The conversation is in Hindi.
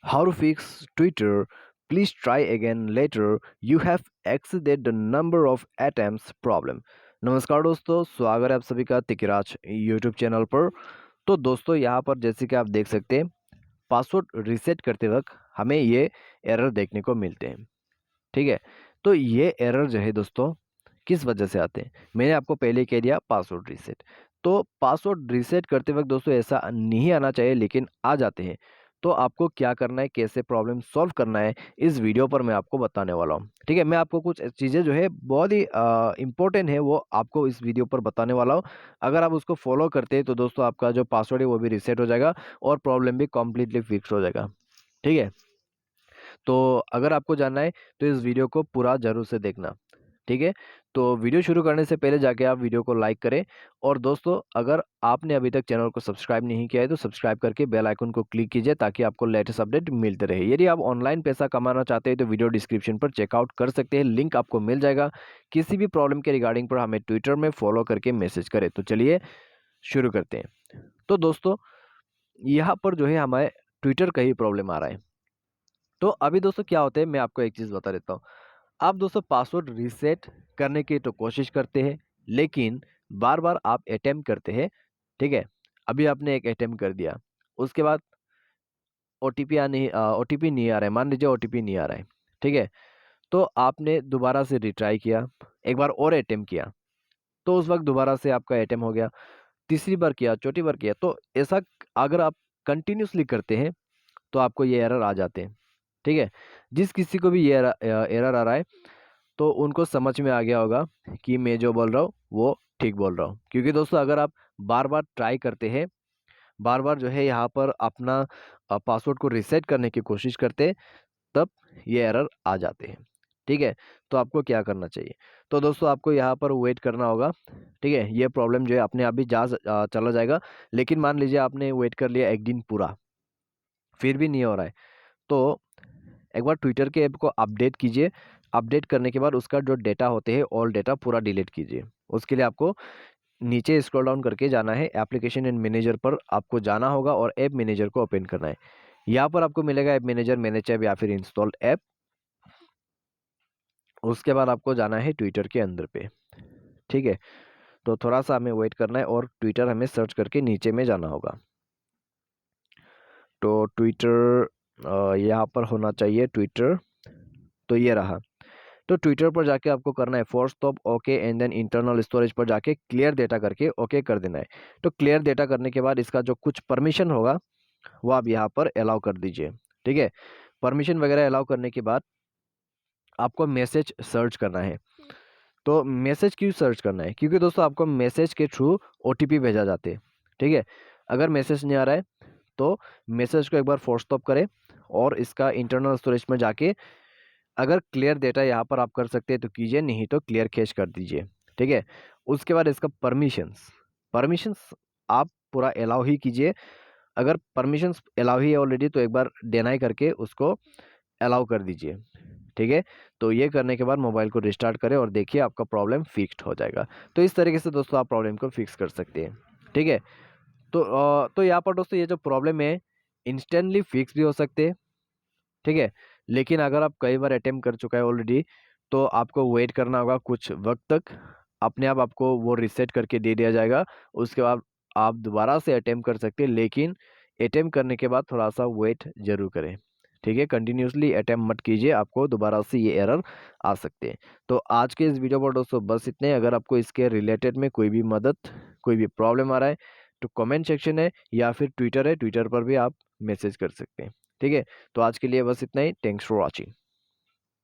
How to fix Twitter? Please try again later. You have exceeded the number of attempts problem. नमस्कार दोस्तों, स्वागत है आप सभी का तिकिराज यूट्यूब चैनल पर। तो दोस्तों यहाँ पर जैसे कि आप देख सकते हैं, पासवर्ड रीसेट करते वक्त हमें ये एरर देखने को मिलते हैं। ठीक है, तो ये एरर जो है दोस्तों किस वजह से आते हैं, मैंने आपको पहले ही कह दिया, पासवर्ड रीसेट। तो पासवर्ड रीसेट करते वक्त दोस्तों ऐसा नहीं आना चाहिए, लेकिन आ जाते हैं। तो आपको क्या करना है, कैसे प्रॉब्लम सॉल्व करना है, इस वीडियो पर मैं आपको बताने वाला हूँ। ठीक है, मैं आपको कुछ चीज़ें जो है बहुत ही इंपॉर्टेंट है वो आपको इस वीडियो पर बताने वाला हूँ। अगर आप उसको फॉलो करते हैं तो दोस्तों आपका जो पासवर्ड है वो भी रीसेट हो जाएगा और प्रॉब्लम भी कम्प्लीटली फिक्स हो जाएगा। ठीक है, तो अगर आपको जानना है तो इस वीडियो को पूरा ज़रूर से देखना। ठीक है, तो वीडियो शुरू करने से पहले जाके आप वीडियो को लाइक करें। और दोस्तों अगर आपने अभी तक चैनल को सब्सक्राइब नहीं किया है तो सब्सक्राइब करके बेल आइकन को क्लिक कीजिए ताकि आपको लेटेस्ट अपडेट मिलते रहे। यदि आप ऑनलाइन पैसा कमाना चाहते हैं तो वीडियो डिस्क्रिप्शन पर चेकआउट कर सकते हैं, लिंक आपको मिल जाएगा। किसी भी प्रॉब्लम के रिगार्डिंग पर हमें ट्विटर में फॉलो करके मैसेज करें। तो चलिए शुरू करते हैं। तो दोस्तों यहाँ पर जो है हमारे ट्विटर का ही प्रॉब्लम आ रहा है। तो अभी दोस्तों क्या होता है, मैं आपको एक चीज़ बता देता हूँ। आप दोस्तों पासवर्ड रीसेट करने की तो कोशिश करते हैं, लेकिन बार बार आप अटेम्प्ट करते हैं। ठीक है, अभी आपने एक अटेम्प्ट कर दिया, उसके बाद ओटीपी नहीं आ रहा है, मान लीजिए ओटीपी नहीं आ रहा है। ठीक है, तो आपने दोबारा से रिट्राई किया, एक बार और अटेम्प्ट किया, तो उस वक्त दोबारा से आपका अटेम्प्ट हो गया, तीसरी बार किया, चौथी बार किया। तो ऐसा अगर आप कंटिन्यूसली करते हैं तो आपको ये एरर आ जाते हैं। ठीक है, जिस किसी को भी ये एरर आ रहा है तो उनको समझ में आ गया होगा कि मैं जो बोल रहा हूँ वो ठीक बोल रहा हूँ। क्योंकि दोस्तों अगर आप बार बार ट्राई करते हैं, बार बार जो है यहाँ पर अपना पासवर्ड को रीसेट करने की कोशिश करते हैं, तब ये एरर आ जाते हैं। ठीक है, तो आपको क्या करना चाहिए, तो दोस्तों आपको यहाँ पर वेट करना होगा। ठीक है, ये प्रॉब्लम जो है अपने आप भी चला जाएगा। लेकिन मान लीजिए आपने वेट कर लिया एक दिन पूरा, फिर भी नहीं हो रहा है, तो एक बार ट्विटर के ऐप को अपडेट कीजिए। अपडेट करने के बाद उसका जो डेटा होते हैं ऑल डेटा पूरा डिलीट कीजिए। उसके लिए आपको नीचे स्क्रॉल डाउन करके जाना है, एप्लीकेशन एंड मैनेजर पर आपको जाना होगा और ऐप मैनेजर को ओपन करना है। यहाँ पर आपको मिलेगा ऐप मैनेजर, मैनेज ऐप या फिर इंस्टॉल ऐप। उसके बाद आपको जाना है ट्विटर के अंदर पे। ठीक है, तो थोड़ा सा हमें वेट करना है और ट्विटर हमें सर्च करके नीचे में जाना होगा। तो ट्विटर यहाँ पर होना चाहिए ट्विटर, तो ये रहा। तो ट्विटर पर जाके आपको करना है force stop okay and then internal storage पर जाके क्लियर डेटा करके ओके कर देना है। तो क्लियर डेटा करने के बाद इसका जो कुछ परमिशन होगा वो आप यहाँ पर अलाउ कर दीजिए। ठीक है, परमिशन वगैरह अलाउ करने के बाद आपको मैसेज सर्च करना है। तो मैसेज क्यों सर्च करना है, क्योंकि दोस्तों आपको मैसेज के थ्रू ओटीपी भेजा जाते हैं। ठीक है, अगर मैसेज नहीं आ रहा है तो मैसेज को एक बार फोर्स स्टॉप करें और इसका इंटरनल स्टोरेज में जाके अगर क्लियर डेटा यहाँ पर आप कर सकते हैं तो कीजिए, नहीं तो क्लियर कैश कर दीजिए। ठीक है, उसके बाद इसका परमिशंस परमिशंस आप पूरा अलाउ ही कीजिए। अगर परमिशंस अलाउ ही है ऑलरेडी तो एक बार डिनाई करके उसको अलाउ कर दीजिए। ठीक है, तो ये करने के बाद मोबाइल को रिस्टार्ट करें और देखिए आपका प्रॉब्लम फिक्स्ड हो जाएगा। तो इस तरीके से दोस्तों आप प्रॉब्लम को फिक्स कर सकते हैं। ठीक है, तो यहाँ पर दोस्तों ये जो प्रॉब्लम है इंस्टेंटली फिक्स भी हो सकते हैं। ठीक है, लेकिन अगर आप कई बार अटेम्प्ट कर चुका है ऑलरेडी तो आपको वेट करना होगा कुछ वक्त तक, अपने आप आपको वो रीसेट करके दे दिया जाएगा। उसके बाद आप दोबारा से अटेम्प्ट कर सकते हैं, लेकिन अटेम्प्ट करने के बाद थोड़ा सा वेट जरूर करें। ठीक है, कंटिन्यूसली अटेम्प्ट मत कीजिए, आपको दोबारा से ये एरर आ सकते हैं। तो आज के इस वीडियो पर दोस्तों बस इतने। अगर आपको इसके रिलेटेड में कोई भी मदद, कोई भी प्रॉब्लम आ रहा है तो कमेंट सेक्शन है या फिर ट्विटर है, ट्विटर पर भी आप मैसेज कर सकते हैं। ठीक है, तो आज के लिए बस इतना ही। Thanks for watching.